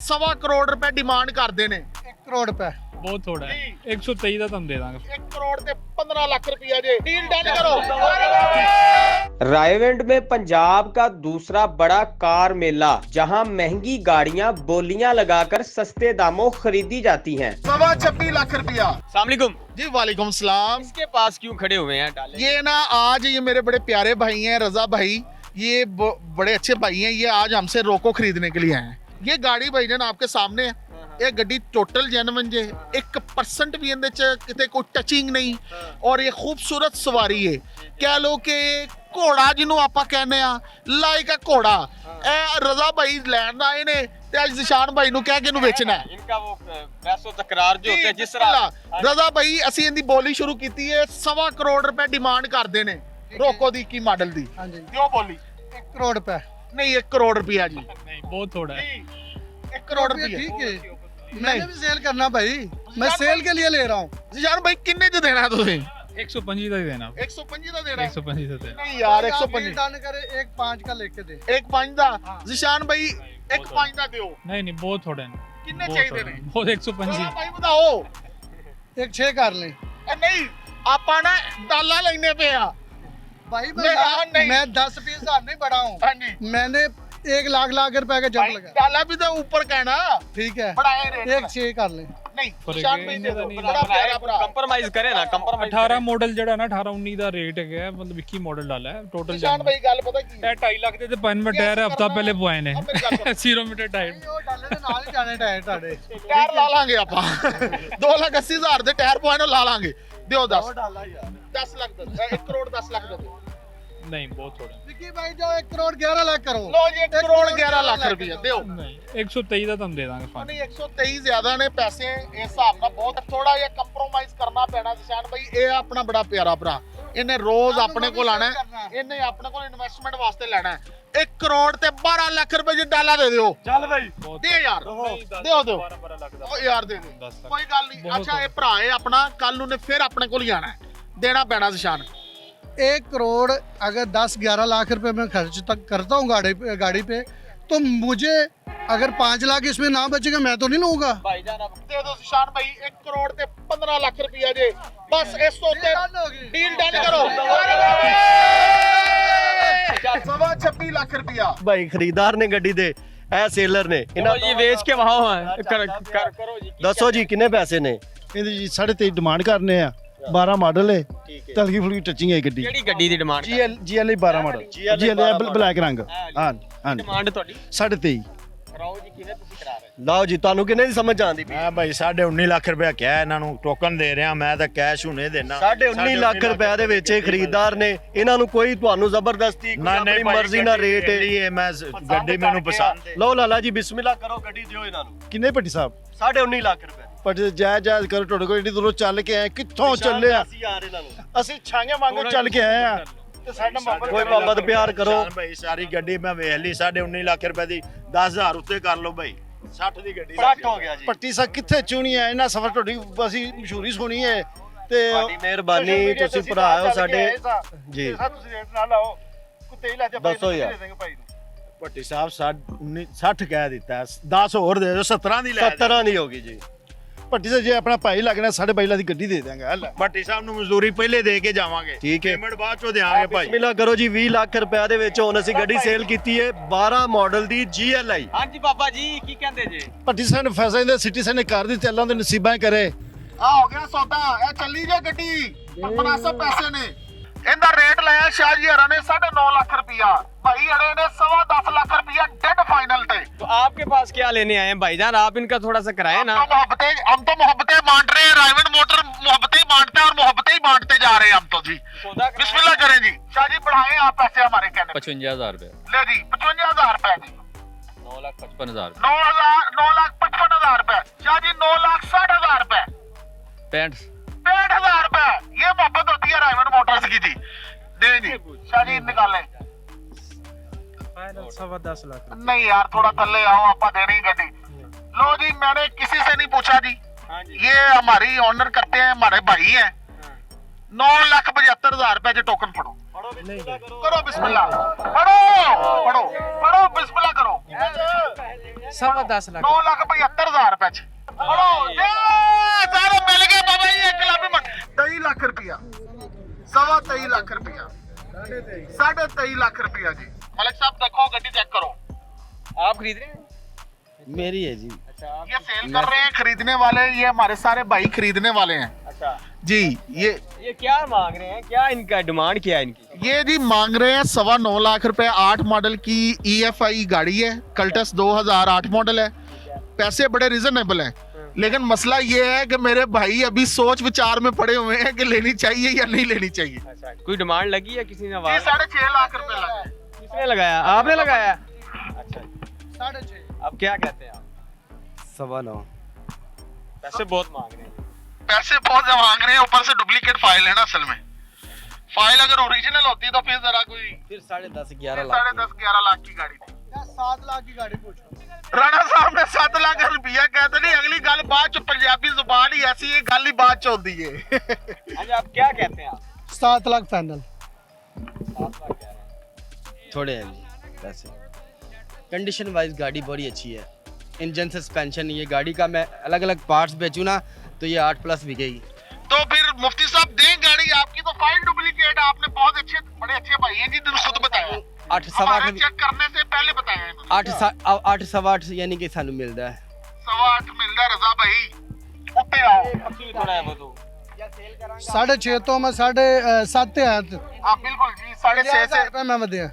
सवा करोड़ रुपए डिमांड करते ने 1 करोड़ रुपए बहुत थोड़ा है 123 ਦਾ ਤੁਹਾਨੂੰ ਦੇ ਦਾਂਗੇ 1 करोड़ ते 15 लाख रुपया जे डील डन करो। रायवेंड में पंजाब का दूसरा बड़ा कार मेला, जहां महंगी गाड़ियां बोलियां लगाकर सस्ते दामों खरीदी जाती हैं। सवा 26 लाख रुपया। सलामकुम जी वालेकुम सलाम। इसके पास क्यों खड़े हुए हैं डाले? ये ना आज ये मेरे बड़े प्यारे भाई हैं रजा भाई, ये बड़े अच्छे भाई हैं। ये आज हमसे रोको खरीदने के लिए आए हैं। ये गाड़ी भाईजान आपके सामने है। ये गड्डी टोटल जेनवन जे 1% भी इहदे च किते कोई टचिंग नहीं और ये खूबसूरत सवारी है। कह लो कि घोड़ा जिन्हों आपां कहने आ लाइक अ घोड़ा ए रजा भाई लैन आए ने ते अज जिशान भाई नु कह के इहनू बेचना है। इनका वो पैसों तकरार जो होते हैं जिस तरह रजा भाई ਅਸੀਂ ਇਹਦੀ ਬੋਲੀ ਸ਼ੁਰੂ ਕੀਤੀ ਹੈ 1.25 ਕਰੋੜ ਰੁਪਏ ਡਿਮਾਂਡ ਕਰਦੇ ਨੇ ਰੋਕੋ ਦੀ ਕੀ ਮਾਡਲ ਦੀ। ਹਾਂਜੀ ਕਿਉਂ ਬੋਲੀ 1 करोड़ रुपए नहीं 1 करोड़ रुपया जी नहीं बहुत थोड़ा है 1 करोड़ रुपया ठीक है मैंने भी सेल करना भाई, मैं सेल के लिए ले रहा हूँ। जिशान भाई किन्ने च देना ਤੁਸੀਂ 125 ਦਾ ਹੀ ਦੇਣਾ 125 ਦਾ ਦੇਣਾ 125 ਦਾ ਦੇਣਾ ਨਹੀਂ ਯਾਰ आप 125 डील डन करे 1.5 का लेके दे। 1.5 ਦਾ जिशान भाई 1.5 ਦਾ ਦਿਓ। नहीं नहीं बहुत थोड़े हैं ਕਿੰਨੇ बहुत ਚਾਹੀਦੇ थोड़े ਨੇ हैं। बहुत 125 ਰਜ਼ਾ ਭਾਈ ਬਤਾਓ। 1.6 कर लें ਇਹ ਨਹੀਂ ਆਪਾਂ ਨਾ ਡਾਲਾ ਲੈਣੇ ਪਏ ਆ। भाई नहीं। मैं 10 20 हजार नहीं बढ़ा हूँ, ਹਾਂਜੀ मैंने 1 लाख रुपए का जंप लगा। ਡਾਲਾ ਵੀ ਤਾਂ ਉੱਪਰ ਕਹਿਣਾ ठीक है ਬੜਾਏ ਰੇਟ 1.6 कर लें। ਨਹੀਂ पर जिशान भाई इन्ने ਦੇ ਦਾ ਦਿਓ ਨਹੀਂ ਬੜਾ ਪਿਆਰਾ ਭਰਾ। कंप्रोमाइज करे ना कंप्रोमाइज 18 ਮਾਡਲ ਜਿਹੜਾ ਨਾ 18 19 ਦਾ ਰੇਟ ਹੈਗਾ ਮਤਲਬ 21 ਮਾਡਲ ਡਾਲਾ ਹੈ ਟੋਟਲ जिशान भाई ਗੱਲ ਪਤਾ ਕੀ ਇਹ 2.5 ਲੱਖ ਦੇ ਤੇ 5 ਮਿੰਟ ਟਾਇਰ ਹਫਤਾ ਪਹਿਲੇ ਪਵਾਏ ਨੇ ਆ ਮੇਰੀ ਗੱਲ ਸੁਣੋ। 0 ਮੀਟਰ ਟਾਇਰ नहीं, वो डाले दे नाल ही जाने टायर ਤੁਹਾਡੇ। ਟਾਇਰ ਲਾ ਲਾਂਗੇ ਆਪਾਂ 2,80,000 ਦੇ ਟਾਇਰ ਪਵਾਏ ਨੂੰ ਲਾ ਲਾਂਗੇ। ਦਿਓ 10 डाला यार 10 ਲੱਖ ਦਾ 1 ਕਰੋੜ 10 ਲੱਖ ਦਾ ਦਿਓ। नहीं बहुत थोड़ा विकी भाई जो 1 करोड़ 11 लाख करो। ਲੋ ਜੀ 1 ਕਰੋੜ 11 ਲੱਖ ਰੁਪਏ ਦਿਓ। नहीं 123 ਦਾ ਤੁਹਾਨੂੰ ਦੇ ਦਾਂਗੇ ਫਾਈਨਲ ਨਹੀਂ 123 ਜ਼ਿਆਦਾ ਨੇ ਪੈਸੇ ਇਸ ਹਿਸਾਬ ਨਾਲ ਬਹੁਤ ਥੋੜਾ ਜਿਹਾ ਕੰਪਰੋਮਾਈਜ਼ ਕਰਨਾ ਪੈਣਾ ਜਿਸ਼ਾਨ ਭਾਈ। ਇਹ ਆਪਣਾ ਬੜਾ ਪਿਆਰਾ ਭਰਾ, ਇਹਨੇ ਰੋਜ਼ ਆਪਣੇ ਕੋਲ ਆਣਾ, ਇਹਨੇ ਆਪਣੇ ਕੋਲ ਇਨਵੈਸਟਮੈਂਟ ਵਾਸਤੇ ਲੈਣਾ 1 ਕਰੋੜ ਤੇ 12 ਲੱਖ ਰੁਪਏ ਜੀ ਡਾਲਾ ਦੇ ਦਿਓ। चल भाई ਦੇ ਯਾਰ ਦਿਓ ਦਿਓ 12 ਲੱਖ ਦਾ ਉਹ ਯਾਰ ਦੇ ਦਿਓ 10 ਲੱਖ ਕੋਈ ਗੱਲ ਨਹੀਂ। ਬਹੁਤ ਅੱਛਾ ਇਹ ਭਰਾ ਹੈ ਆਪਣਾ, ਕੱਲ ਨੂੰ ਨੇ ਫਿਰ ਆਪਣੇ ਕੋਲ ਹੀ ਆਣਾ, ਦੇਣਾ ਪੈਣਾ ਜਿਸ਼ਾਨ। 1 करोड़ अगर 10-11 लाख रुपए मैं खर्च तक करता हूँ गाड़ी पे तो मुझे अगर 5 लाख इसमें ना बचेगा मैं तो नहीं लूंगा। भाईजान अब ਦੇ ਦਿਓ ਜਿਸ਼ਾਨ ਭਾਈ 1 ਕਰੋੜ ਤੇ 15 ਲੱਖ ਰੁਪਏ ਜੇ ਬਸ ਇਸ ਤੋਂ ਉੱਤੇ ਡੀਲ ਡਨ ਕਰੋ। 26 ਲੱਖ ਰੁਪਇਆ ਭਾਈ ਖਰੀਦਾਰ ਨੇ ਗੱਡੀ ਦੇ, ਇਹ ਸੇਲਰ ਨੇ। चलो जी बेच के वहां करो जी ਦੱਸੋ ਜੀ ਕਿੰਨੇ ਪੈਸੇ ਨੇ? ਇਹਦੇ ਜੀ 23.5 ਡਿਮਾਂਡ ਕਰਨੇ ਆ। 12 ਮਾਡਲ ਹੈ, ਤਲਗੀ ਫੁਲਕੀ ਟੱਚਿੰਗ ਹੈ ਗੱਡੀ। केड़ी गड्डी दी demand GL 12 model GL black ਰੰਗ। ਹਾਂ ਹਾਂ डिमांड ਤੁਹਾਡੀ 23.5 ਕਰਾਓ ਜੀ ਕਿਵੇਂ ਤੁਸੀਂ ਕਰਾ ਰਹੇ ਲਓ ਜੀ, ਤੁਹਾਨੂੰ ਕਿੰਨੇ ਦੀ ਸਮਝ ਆਂਦੀ ਪਈ? ਮੈਂ ਭਾਈ 19.5 ਲੱਖ ਰੁਪਇਆ ਕਿਹਾ ਇਹਨਾਂ ਨੂੰ, ਟੋਕਨ ਦੇ ਰਿਹਾ ਮੈਂ ਤਾਂ ਕੈਸ਼ ਹੁਣੇ ਦੇਣਾ। 19.5 ਲੱਖ ਰੁਪਏ ਦੇ ਵਿੱਚ ਇਹ ਖਰੀਦਾਰ ਨੇ, ਇਹਨਾਂ ਨੂੰ ਕੋਈ ਤੁਹਾਨੂੰ ਜ਼ਬਰਦਸਤੀ ਕੋਈ ਆਪਣੀ ਮਰਜ਼ੀ ਨਾਲ ਰੇਟ ਇਹ ਮੈਂ ਗੱਡੀ ਮੈਨੂੰ ਪਸੰਦ ਹੈ। ਲਓ ਲਾਲਾ ਜੀ ਬਿਸਮਿਲ੍ਲਾ ਕਰੋ, ਗੱਡੀ ਦਿਓ ਇਹਨਾਂ ਨੂੰ। ਕਿੰਨੇ ਭੱਟੀ ਸਾਹਿਬ 19.5 ਲੱਖ ਰੁਪਏ ਪਰ ਜਾਇਜ਼ ਕਰੋ। ਤੁਹਾਡੇ ਕੋਲ ਏਡੀ ਦੂਰੋਂ ਚੱਲ ਕੇ ਆਏ, ਕਿੱਥੋਂ ਚੱਲੇ ਆ? ਅਸੀਂ ਆ ਰਹੇ ਇਹਨਾਂ ਨੂੰ। ਅਸੀਂ ਛਾਂਗੇ ਵਾਂਗੂ ਚੱਲ ਕੇ ਆਏ ਆ ਤੇ ਸਾਡਾ ਕੋਈ ਮੁਹੱਬਤ ਪਿਆਰ ਕਰੋ। ਸ਼ਾਨ ਭਾਈ ਸਾਰੀ ਗੱਡੀ ਮੈਂ ਵੇਖ ਲਈ 19.5 ਲੱਖ ਰੁਪਏ ਦੀ 10,000 ਉੱਤੇ ਕਰ ਲਓ ਭਾਈ। 60 ਦੀ ਗੱਡੀ 60 ਹੋ ਗਿਆ ਜੀ। ਭੱਟੀ ਸਾਹਿਬ ਕਿੱਥੇ ਚੁਣੀ ਹੈ? ਇਹਨਾਂ ਸਫਰ ਤੁਹਾਡੀ ਅਸੀਂ ਮਸ਼ਹੂਰੀ ਸੁਣੀ ਹੈ ਤੇ ਤੁਹਾਡੀ ਮਿਹਰਬਾਨੀ, ਤੁਸੀਂ ਭਰਾ ਹੋ ਸਾਡੇ ਜੀ। ਤੁਸੀਂ ਰੇਟ ਨਾ ਲਾਓ, ਕੁੱਤੇ ਹੀ ਲੈ ਜਾ ਦੱਸੋ ਯਾਰ। ਭਾਈ ਨੂੰ ਭੱਟੀ ਸਾਹਿਬ 60 ਕਹਿ ਦਿੱਤਾ, 10 ਹੋਰ ਦੇ ਦਿਓ, 17 ਦੀ ਲੈ 17 ਨਹੀਂ ਹੋਗੀ ਜੀ। ਭੱਟੀ ਸਾਹਿਬ ਜੇ ਆਪਣਾ ਭਾਈ ਲੱਗਣਾ 22.5 ਲੱਖ ਦੀ ਗੱਡੀ ਦੇ ਦਾਂਗੇ। ਹਲ ਭੱਟੀ ਸਾਹਿਬ ਨੂੰ ਮਜ਼ਦੂਰੀ ਪਹਿਲੇ ਦੇ ਕੇ ਜਾਵਾਂਗੇ, ਠੀਕ ਹੈ। ਪੇਮੈਂਟ ਬਾਅਦ ਚੋਂ ਦੇਾਂਗੇ ਭਾਈ। ਬਿਸਮਿਲ੍ਲਾ ਕਰੋ ਜੀ। 20 ਲੱਖ ਰੁਪਏ ਦੇ ਵਿੱਚ ਹੁਣ ਅਸੀਂ ਗੱਡੀ ਸੇਲ ਕੀਤੀ ਹੈ 12 ਮਾਡਲ ਦੀ GLI। हाँ जी बाबा जी की कहते जी ਭੱਟੀ ਸਾਹਿਬ ਨੇ ਫੈਸਲਾ ਇਹਦੇ ਸਿਟੀ ਸਾਹਿਬ ਨੇ ਕਰ ਦਿੱਤੇ, ਅੱਲਾਹ ਦੇ ਨਸੀਬਾਂ ਹੀ ਕਰੇ। ਆ ਹੋ ਗਿਆ ਸੌਦਾ, ਇਹ ਚੱਲੀ ਜੇ ਗੱਡੀ ਮਨਾਸਬ ਪੈਸੇ ਨੇ। ਇਹਦਾ ਰੇਟ ਲਾਇਆ ਸ਼ਾਹਜੀ ਹਰਾਂ ਨੇ 9.5 ਲੱਖ ਰੁਪਇਆ, ਭਾਈ ਅੜੇ ਨੇ 10.25 ਲੱਖ ਰੁਪਇਆ ਡੈਡ ਫਾਈਨਲ ਤੇ। तो आपके पास क्या लेने आए हैं भाईजान? आप इनका थोड़ा सा कराए ना। हम तो मोहब्बतें बांट रहे हैं, रायवन मोटर मोहब्बतें बांटते हैं और मोहब्बतें ही बांटते जा रहे हैं हम तो जी। सौदा बिस्मिल्लाह करें जी। शाह जी बढ़ाएं आप पैसे हमारे कहने पे। 55000 रुपए ले जी 55,000 रुपए जी। 9,55,000 9,55,000 रुपए शाह जी। 9,60,000 रुपए 65 65,000 रुपए। ये मोहब्बत होती है रायवन मोटर्स की जी। दे जी शाह जी निकालें। नहीं यार थोड़ा थल्ले आओ, आपा देनी ही गड्डी। लो जी मैंने किसी से नहीं पूछा जी, ये हमारी ऑनर करते हैं, हमारे भाई हैं। 9,75,000 रुपए जो टोकन फड़ो। करो बिस्मिल्लाह, पढ़ो पढ़ो पढ़ो बिस्मिल्लाह करो। 10.25 लाख 9,75,000 रुपए च फड़ो ए सारे मिल गए बाबा जी 1 लाख 23 लाख रुपया 23.25 लाख रुपया 23.5 लाख रुपया जी मलिक साहब देखो गड्डी चेक करो आप खरीद रहे हैं? ਮੇਰੀ ਹੈ ਜੀ ये सेल कर रहे हैं खरीदने वाले ये हमारे सारे भाई खरीदने वाले हैं अच्छा जी ये क्या मांग रहे हैं, क्या इनका डिमांड क्या है इनकी? ये जी मांग रहे हैं 9.25 लाख रुपए 8 मॉडल की EFI गाड़ी है कल्टस 2008 मॉडल है पैसे बड़े रिजनेबल हैं लेकिन मसला ये है कि मेरे भाई अभी सोच विचार में पड़े हुए हैं कि लेनी चाहिए या नहीं लेनी चाहिए अच्छा कोई डिमांड लगी है किसी ने? जी आवाज 6.5 लाख रुपए लगे किसने लगाया? आपने लगाया? अच्छा 6.5 अब क्या कहते हैं आप? 9.25 पैसे बहुत मांग रहे हैं। पैसे बहुत मांग रहे हैं ऊपर से डुप्लीकेट फाइल है ना असल में फाइल अगर ओरिजिनल होती तो फिर जरा कोई फिर 10.5 11 लाख 10.5-11 लाख की गाड़ी थी या 7 लाख की गाड़ी पूछो राणा साहब ने 7 लाख रुपया कहते नहीं अगली गल बाद च पंजाबी जुबान ही ऐसी है गल ही बाद च होती है अच्छा आप क्या कहते हैं आप? 7 लाख फाइनल 7 लाख कह रहे हैं। थोड़े हैं जी पैसे कंडीशन वाइज गाड़ी बड़ी अच्छी है इंजन सस्पेंशन ये गाड़ी का मैं अलग अलग पार्ट्स बेचूं ना तो ये 8+ बिकेगी तो फिर मुफ्ती साहब दें गाड़ी आपकी तो फाइल डुप्लीकेट आपने बहुत अच्छे बड़े अच्छे भाई हैं जी ने खुद बताया 8.8 चेक करने से पहले बताया है इन्होंने। 8.8 यानी कि सानू मिलता है 8.25 मिलता है रजा भाई उत्ते आओ थोड़ा है वो तो 6.5 तो मैं 7.5 आया हाँ बिल्कुल जी 6.5 से रुपए मैं वधिया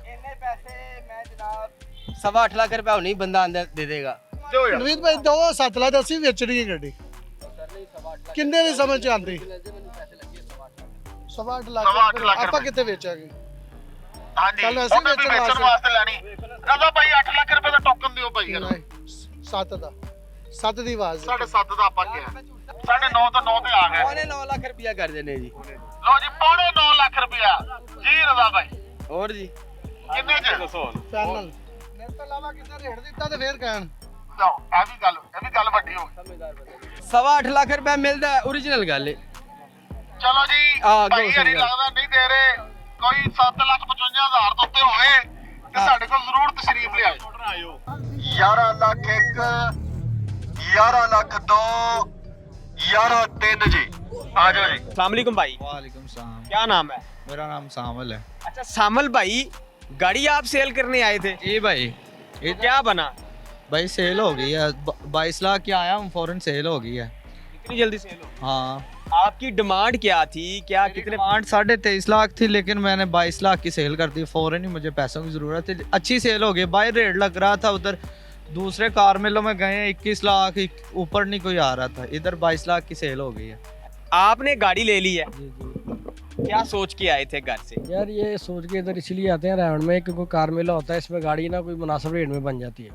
8.25 लाख रुपया नहीं बंदा अंदर दे देगा जो यार ਨਵੀਦ ਭਾਈ ਦੋ 7 ਲੱਖ ਅਸੀਂ ਵੇਚਣੀ ਹੈ ਗੱਡੀ ਕਿੰਨੇ ਦੀ ਸਮਝ ਚ ਆਂਦੀ 8.5 ਲੱਖ ਸਵਾ ਅੱਠ ਲੱਖ ਆਪਾਂ ਰੁਪਏ। ਕਿੱਥੇ ਵੇਚਾਂਗੇ हाँ जी चलो ऐसे ही उन्हें भी बेचने बेचने वास्ते लेनी रजा भाई 8 लाख रुपए का टोकन दियो भाई यार 7 ਦਾ 7 ਦੀ ਆਵਾਜ਼ 7.5 ਦਾ ਆਪਾਂ ਗਿਆ 9.5 ਤੋਂ 9 ਤੇ ਆ ਗਏ 9 लाख रुपया कर देने जी ਲਓ ਜੀ 9.5 ਲੱਖ ਰੁਪਇਆ ਜੀ ਰਜ਼ਾ ਭਾਈ और जी ਕਿੰਨੇ ਚ ਫਾਈਨਲ ਮੇਰੇ ਤੋਂ ਇਲਾਵਾ ਕਿਸੇ ਰੇਟ ਦਿੱਤਾ ਤੇ ਫੇਰ ਕਹਿਣ ਲਓ ਇਹ ਵੀ ਗੱਲ ਵੱਡੀ ਹੋ ਗਈ 8.25 लाख रुपया मिलता है ओरिजिनल गल है ਚਲੋ ਜੀ ਆ, ਭਾਈ ਅੱਗੋਂ ਹਰੀ ਸਹੀ ਗੱਲ। ਲੱਗਦਾ ਨਹੀਂ ਦੇ ਰਹੇ ਕੋਈ 7,55,000 ਤੋਂ ਉੱਤੇ ਹੋਵੇ ਤੇ ਸਾਡੇ ਕੋਲ ਜ਼ਰੂਰ ਤਸ਼ਰੀਫ ਲਿਆਓ 11 ਲੱਖ 1 11 ਲੱਖ 2 11 3 ਜੀ ਆ ਜਾਓ ਜੀ अस्सलाम वालेकुम भाई। वालेकुम सलाम क्या नाम है? मेरा नाम सामल है अच्छा सामल भाई गाड़ी आप सेल करने आए थे? जी भाई ये क्या बना? भाई सेल हो गई है 22 लाख की आया हूँ फौरन सेल हो गई है इतनी जल्दी सेल हो? हाँ आपकी डिमांड क्या थी? क्या कितने? डिमांड 23.5 लाख थी लेकिन मैंने 22 लाख की सेल कर दी फौरन ही मुझे पैसों की ज़रूरत थी अच्छी सेल हो गई बाहर रेट लग रहा था उधर दूसरे कार मेलों में गए 21 लाख ऊपर नहीं कोई आ रहा था इधर 22 लाख की सेल हो गई है आपने गाड़ी ले ली है, जी जी क्या सोच के आए थे घर से? यार ये सोच के इधर इसलिए आते हैं रावण में क्योंकि कार मेला होता है इसमें गाड़ी ना कोई मुनासिब रेट में बन जाती है